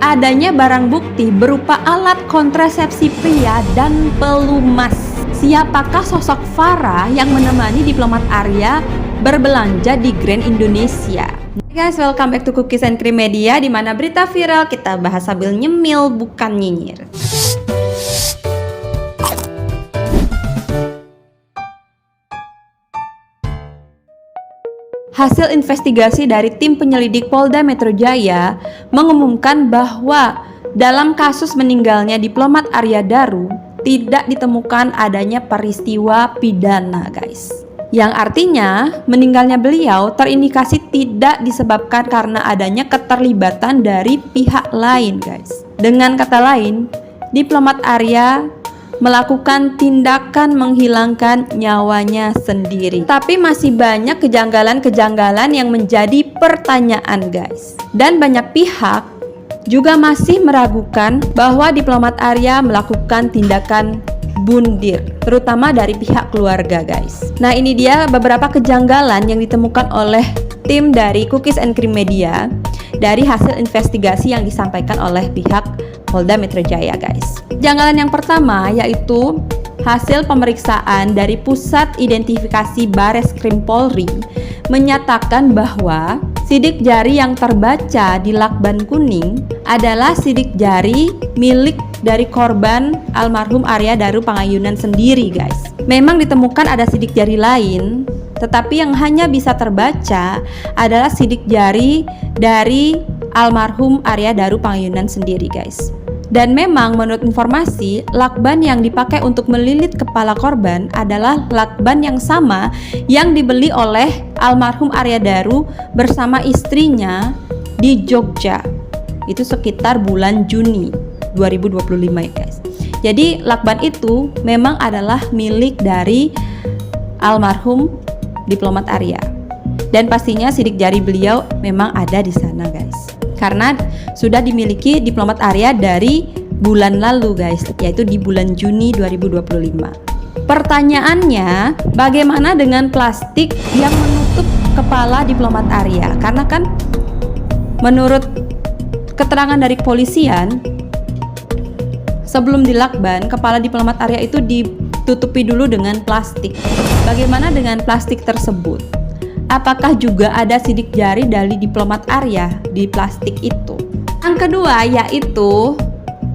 adanya barang bukti berupa alat kontrasepsi pria dan pelumas. Siapakah sosok Farah yang menemani diplomat Arya berbelanja di Grand Indonesia? Hey guys, welcome back to Cookies and Cream Media, di mana berita viral kita bahas sambil nyemil bukan nyinyir. Hasil investigasi dari tim penyelidik Polda Metro Jaya mengumumkan bahwa dalam kasus meninggalnya diplomat Arya Daru tidak ditemukan adanya peristiwa pidana, guys. Yang artinya meninggalnya beliau terindikasi tidak disebabkan karena adanya keterlibatan dari pihak lain, guys. Dengan kata lain, diplomat Arya melakukan tindakan menghilangkan nyawanya sendiri. Tapi masih banyak kejanggalan-kejanggalan yang menjadi pertanyaan, guys. Dan banyak pihak juga masih meragukan bahwa diplomat Arya melakukan tindakan bundir, terutama dari pihak keluarga, guys. Nah, ini dia beberapa kejanggalan yang ditemukan oleh tim dari Cookies and Cream Media dari hasil investigasi yang disampaikan oleh pihak Polda Metro Jaya, guys. Kejanggalan yang pertama yaitu hasil pemeriksaan dari Pusat Identifikasi Bareskrim Polri menyatakan bahwa sidik jari yang terbaca di lakban kuning adalah sidik jari milik dari korban almarhum Arya Daru Pangayunan sendiri, guys. Memang ditemukan ada sidik jari lain, tetapi yang hanya bisa terbaca adalah sidik jari dari almarhum Arya Daru Pangayunan sendiri, guys. Dan memang menurut informasi, lakban yang dipakai untuk melilit kepala korban adalah lakban yang sama yang dibeli oleh almarhum Arya Daru bersama istrinya di Jogja. Itu sekitar bulan Juni 2025, ya, guys. Jadi lakban itu memang adalah milik dari almarhum diplomat Arya. Dan pastinya sidik jari beliau memang ada di sana, guys. Karena sudah dimiliki diplomat Arya dari bulan lalu, guys, yaitu di bulan Juni 2025. Pertanyaannya, bagaimana dengan plastik yang menutup kepala diplomat Arya? Karena kan menurut keterangan dari kepolisian, sebelum dilakban, kepala diplomat Arya itu ditutupi dulu dengan plastik. Bagaimana dengan plastik tersebut? Apakah juga ada sidik jari dari diplomat Arya di plastik itu? Yang kedua yaitu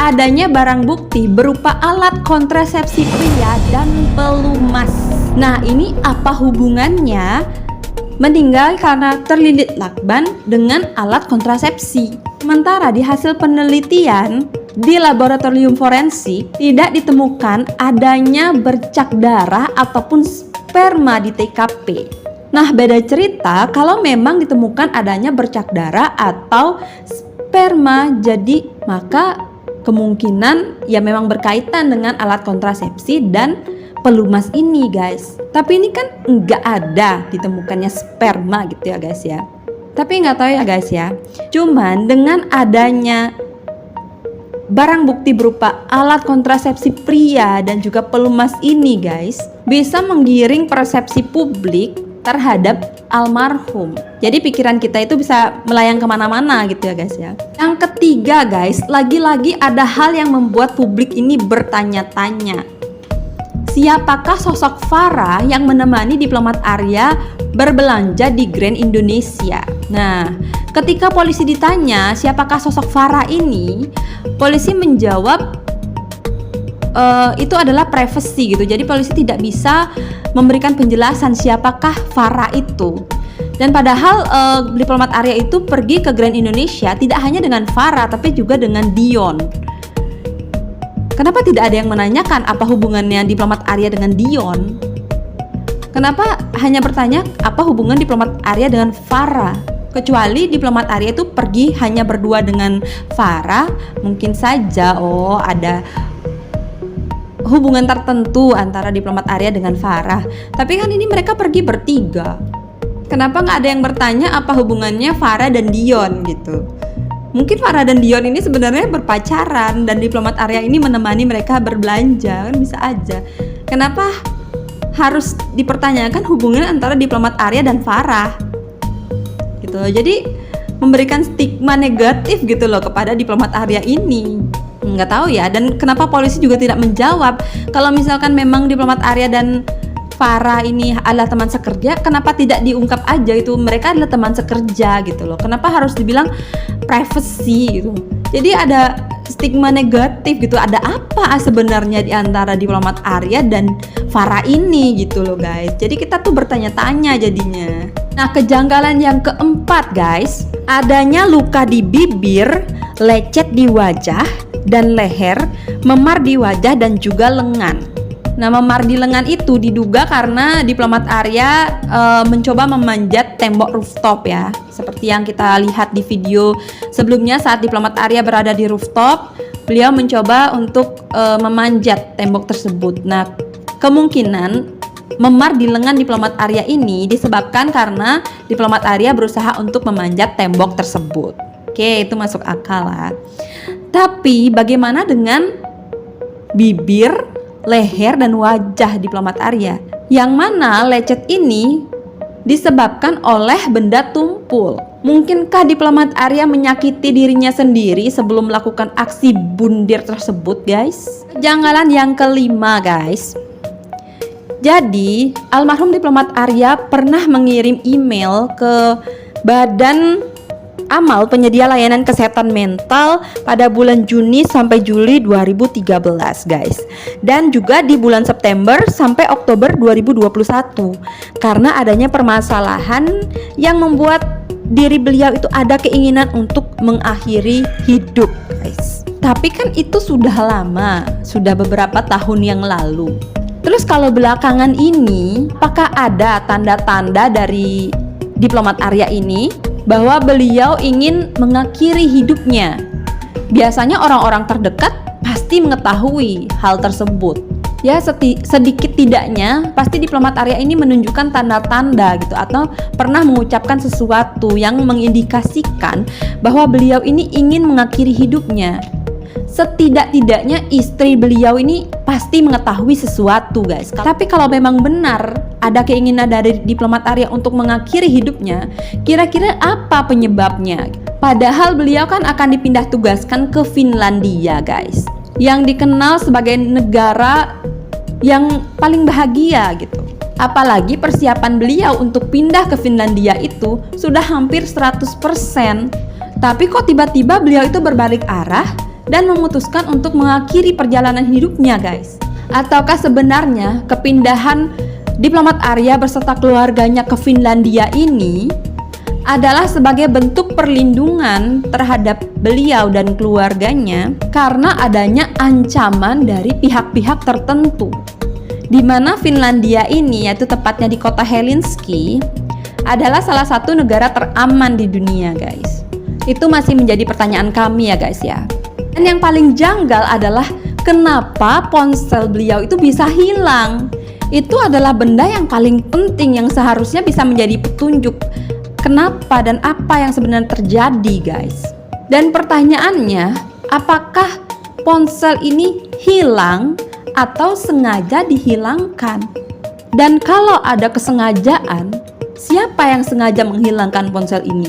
adanya barang bukti berupa alat kontrasepsi pria dan pelumas. Nah, ini apa hubungannya meninggal karena terlilit lakban dengan alat kontrasepsi? Sementara di hasil penelitian di laboratorium forensik tidak ditemukan adanya bercak darah ataupun sperma di TKP. Nah, beda cerita kalau memang ditemukan adanya bercak darah atau sperma, jadi maka kemungkinan ya memang berkaitan dengan alat kontrasepsi dan pelumas ini, guys. Tapi ini kan nggak ada ditemukannya sperma gitu ya, guys ya. Tapi nggak tahu ya, guys ya. Cuman dengan adanya barang bukti berupa alat kontrasepsi pria dan juga pelumas ini, guys, bisa menggiring persepsi publik terhadap almarhum. Jadi pikiran kita itu bisa melayang kemana-mana gitu ya, guys ya. Yang ketiga, guys, lagi-lagi ada hal yang membuat publik ini bertanya-tanya. Siapakah sosok Farah yang menemani diplomat Arya berbelanja di Grand Indonesia? Nah, ketika polisi ditanya siapakah sosok Farah ini, polisi menjawab itu adalah privacy gitu. Jadi polisi tidak bisa memberikan penjelasan siapakah Farah itu. Dan padahal diplomat Arya itu pergi ke Grand Indonesia tidak hanya dengan Farah tapi juga dengan Dion. Kenapa tidak ada yang menanyakan apa hubungannya diplomat Arya dengan Dion? Kenapa hanya bertanya apa hubungan diplomat Arya dengan Farah? Kecuali diplomat Arya itu pergi hanya berdua dengan Farah, mungkin saja ada hubungan tertentu antara diplomat Arya dengan Farah. Tapi kan ini mereka pergi bertiga. Kenapa nggak ada yang bertanya apa hubungannya Farah dan Dion gitu? Mungkin Farah dan Dion ini sebenarnya berpacaran dan diplomat Arya ini menemani mereka berbelanja, kan bisa aja. Kenapa harus dipertanyakan hubungan antara diplomat Arya dan Farah? Gitu. Jadi memberikan stigma negatif gitu loh kepada diplomat Arya ini. Nggak tahu ya, dan kenapa polisi juga tidak menjawab kalau misalkan memang diplomat Arya dan Farah ini adalah teman sekerja, kenapa tidak diungkap aja itu mereka adalah teman sekerja gitu loh. Kenapa harus dibilang privacy gitu. Jadi ada stigma negatif gitu. Ada apa sebenarnya di antara diplomat Arya dan Farah ini gitu loh guys. Jadi kita tuh bertanya-tanya jadinya. Nah, kejanggalan yang keempat guys, adanya luka di bibir, lecet di wajah dan leher, memar di wajah dan juga lengan. Nah, memar di lengan itu diduga karena diplomat Arya mencoba memanjat tembok rooftop ya. Seperti yang kita lihat di video sebelumnya, saat diplomat Arya berada di rooftop, beliau mencoba untuk memanjat tembok tersebut. Nah, kemungkinan memar di lengan diplomat Arya ini disebabkan karena diplomat Arya berusaha untuk memanjat tembok tersebut. Oke, itu masuk akal lah. Tapi bagaimana dengan bibir, leher dan wajah diplomat Arya? Yang mana lecet ini disebabkan oleh benda tumpul. Mungkinkah diplomat Arya menyakiti dirinya sendiri sebelum melakukan aksi bundir tersebut guys? Kejanggalan yang kelima guys. Jadi almarhum diplomat Arya pernah mengirim email ke Badan Amal Penyedia Layanan Kesehatan Mental pada bulan Juni sampai Juli 2013 guys, dan juga di bulan September sampai Oktober 2021 karena adanya permasalahan yang membuat diri beliau itu ada keinginan untuk mengakhiri hidup guys. Tapi kan itu sudah lama, sudah beberapa tahun yang lalu. Terus kalau belakangan ini, apakah ada tanda-tanda dari diplomat Arya ini bahwa beliau ingin mengakhiri hidupnya? Biasanya orang-orang terdekat pasti mengetahui hal tersebut. Ya, sedikit tidaknya pasti diplomat Arya ini menunjukkan tanda-tanda gitu, atau pernah mengucapkan sesuatu yang mengindikasikan bahwa beliau ini ingin mengakhiri hidupnya. Setidak-tidaknya istri beliau ini pasti mengetahui sesuatu guys. Tapi kalau memang benar ada keinginan dari diplomat Arya untuk mengakhiri hidupnya, kira-kira apa penyebabnya? Padahal beliau kan akan dipindah tugaskan ke Finlandia guys, yang dikenal sebagai negara yang paling bahagia gitu. Apalagi persiapan beliau untuk pindah ke Finlandia itu sudah hampir 100%. Tapi kok tiba-tiba beliau itu berbalik arah dan memutuskan untuk mengakhiri perjalanan hidupnya guys? Ataukah sebenarnya kepindahan diplomat Arya beserta keluarganya ke Finlandia ini adalah sebagai bentuk perlindungan terhadap beliau dan keluarganya karena adanya ancaman dari pihak-pihak tertentu, di mana Finlandia ini, yaitu tepatnya di kota Helsinki, adalah salah satu negara teraman di dunia guys. Itu masih menjadi pertanyaan kami ya guys ya. Dan yang paling janggal adalah kenapa ponsel beliau itu bisa hilang. Itu adalah benda yang paling penting yang seharusnya bisa menjadi petunjuk kenapa dan apa yang sebenarnya terjadi guys. Dan pertanyaannya, apakah ponsel ini hilang atau sengaja dihilangkan? Dan kalau ada kesengajaan, siapa yang sengaja menghilangkan ponsel ini?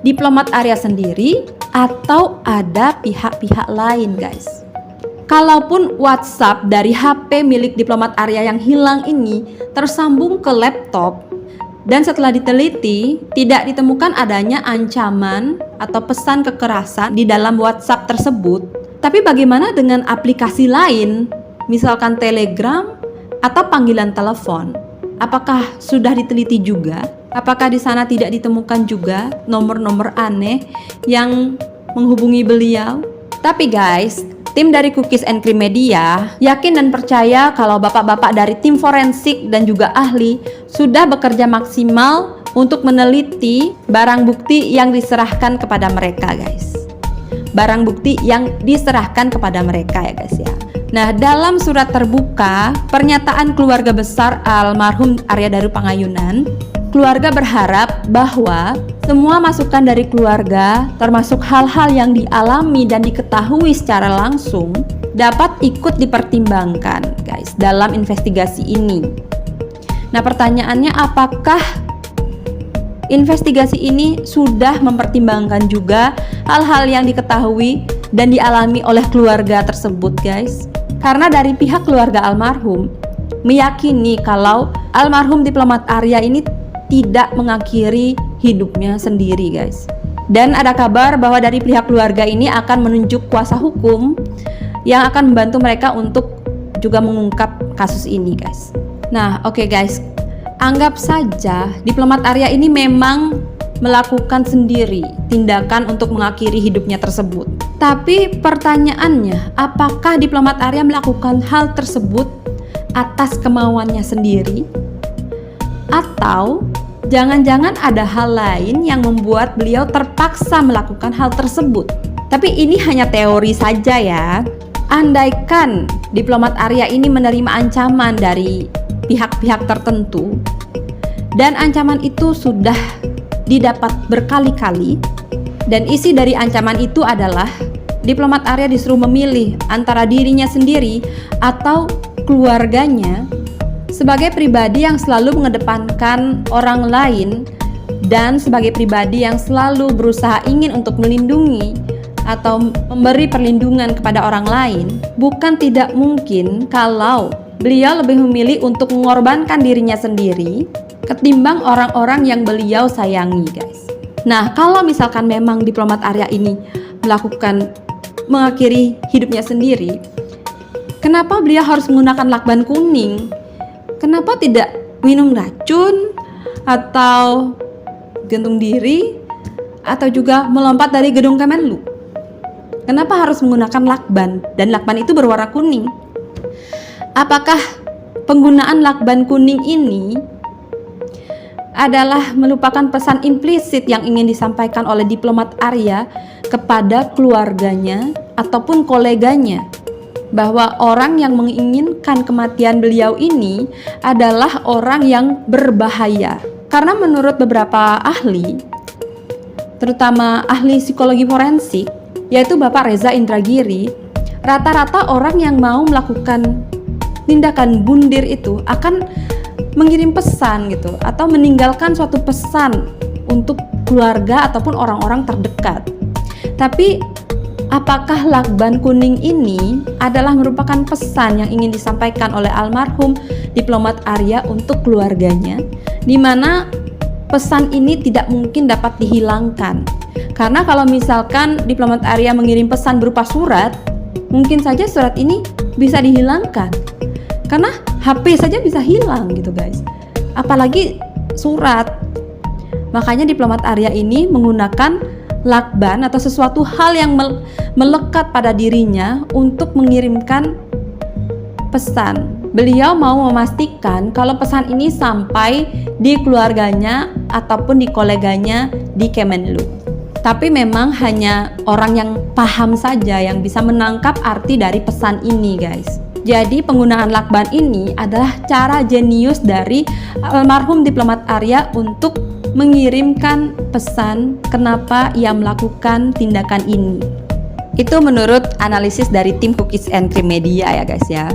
Diplomat Arya sendiri atau ada pihak-pihak lain guys? Kalaupun WhatsApp dari HP milik diplomat Arya yang hilang ini tersambung ke laptop dan setelah diteliti tidak ditemukan adanya ancaman atau pesan kekerasan di dalam WhatsApp tersebut, tapi bagaimana dengan aplikasi lain, misalkan Telegram atau panggilan telepon? Apakah sudah diteliti juga? Apakah di sana tidak ditemukan juga nomor-nomor aneh yang menghubungi beliau? Tapi guys, tim dari Cookies and Cream Media yakin dan percaya kalau bapak-bapak dari tim forensik dan juga ahli sudah bekerja maksimal untuk meneliti barang bukti yang diserahkan kepada mereka guys. Barang bukti yang diserahkan kepada mereka ya guys ya. Nah, dalam surat terbuka pernyataan keluarga besar almarhum Arya Daru Pangayunan, keluarga berharap bahwa semua masukan dari keluarga, termasuk hal-hal yang dialami dan diketahui secara langsung, dapat ikut dipertimbangkan guys dalam investigasi ini. Nah, pertanyaannya, apakah investigasi ini sudah mempertimbangkan juga hal-hal yang diketahui dan dialami oleh keluarga tersebut, guys. Karena dari pihak keluarga almarhum meyakini kalau almarhum diplomat Arya ini tidak mengakhiri hidupnya sendiri, guys. Dan ada kabar bahwa dari pihak keluarga ini akan menunjuk kuasa hukum yang akan membantu mereka untuk juga mengungkap kasus ini, guys. Nah, oke, guys. Anggap saja diplomat Arya ini memang melakukan sendiri tindakan untuk mengakhiri hidupnya tersebut. Tapi pertanyaannya, apakah diplomat Arya melakukan hal tersebut atas kemauannya sendiri? Atau jangan-jangan ada hal lain yang membuat beliau terpaksa melakukan hal tersebut? Tapi ini hanya teori saja ya. Andaikan diplomat Arya ini menerima ancaman dari pihak-pihak tertentu dan ancaman itu sudah didapat berkali-kali, dan isi dari ancaman itu adalah diplomat Arya disuruh memilih antara dirinya sendiri atau keluarganya sebagai pribadi yang selalu mengedepankan orang lain dan sebagai pribadi yang selalu berusaha ingin untuk melindungi atau memberi perlindungan kepada orang lain. Bukan tidak mungkin kalau beliau lebih memilih untuk mengorbankan dirinya sendiri ketimbang orang-orang yang beliau sayangi, guys. Nah, kalau misalkan memang diplomat Arya ini mengakhiri hidupnya sendiri, kenapa beliau harus menggunakan lakban kuning? Kenapa tidak minum racun atau gantung diri atau juga melompat dari gedung Kemenlu? Kenapa harus menggunakan lakban dan lakban itu berwarna kuning? Apakah penggunaan lakban kuning ini adalah merupakan pesan implisit yang ingin disampaikan oleh diplomat Arya kepada keluarganya ataupun koleganya, bahwa orang yang menginginkan kematian beliau ini adalah orang yang berbahaya? Karena menurut beberapa ahli, terutama ahli psikologi forensik, yaitu Bapak Reza Indragiri, rata-rata orang yang mau melakukan tindakan bundir itu akan mengirim pesan gitu, atau meninggalkan suatu pesan untuk keluarga ataupun orang-orang terdekat. Tapi apakah lakban kuning ini adalah merupakan pesan yang ingin disampaikan oleh almarhum diplomat Arya untuk keluarganya, di mana pesan ini tidak mungkin dapat dihilangkan? Karena kalau misalkan diplomat Arya mengirim pesan berupa surat, mungkin saja surat ini bisa dihilangkan. Karena HP saja bisa hilang gitu, guys. Apalagi surat. Makanya diplomat Arya ini menggunakan lakban atau sesuatu hal yang melekat pada dirinya untuk mengirimkan pesan. Beliau mau memastikan kalau pesan ini sampai di keluarganya ataupun di koleganya di Kemenlu. Tapi memang hanya orang yang paham saja yang bisa menangkap arti dari pesan ini, guys. Jadi penggunaan lakban ini adalah cara jenius dari almarhum diplomat Arya untuk mengirimkan pesan kenapa ia melakukan tindakan ini. Itu menurut analisis dari tim Cookies and Cream Media ya, guys ya.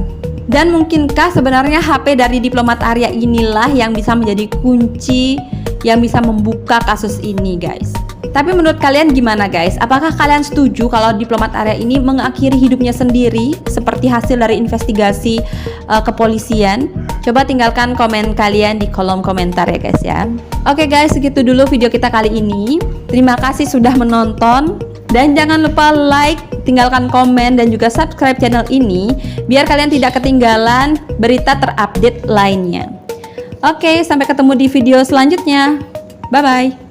Dan mungkinkah sebenarnya HP dari diplomat Arya inilah yang bisa menjadi kunci yang bisa membuka kasus ini, guys? Tapi menurut kalian gimana, guys? Apakah kalian setuju kalau diplomat Arya ini mengakhiri hidupnya sendiri seperti hasil dari investigasi kepolisian? Coba tinggalkan komen kalian di kolom komentar ya, guys ya. Oke guys, segitu dulu video kita kali ini. Terima kasih sudah menonton. Dan jangan lupa like, tinggalkan komen, dan juga subscribe channel ini biar kalian tidak ketinggalan berita terupdate lainnya. Oke, sampai ketemu di video selanjutnya. Bye-bye.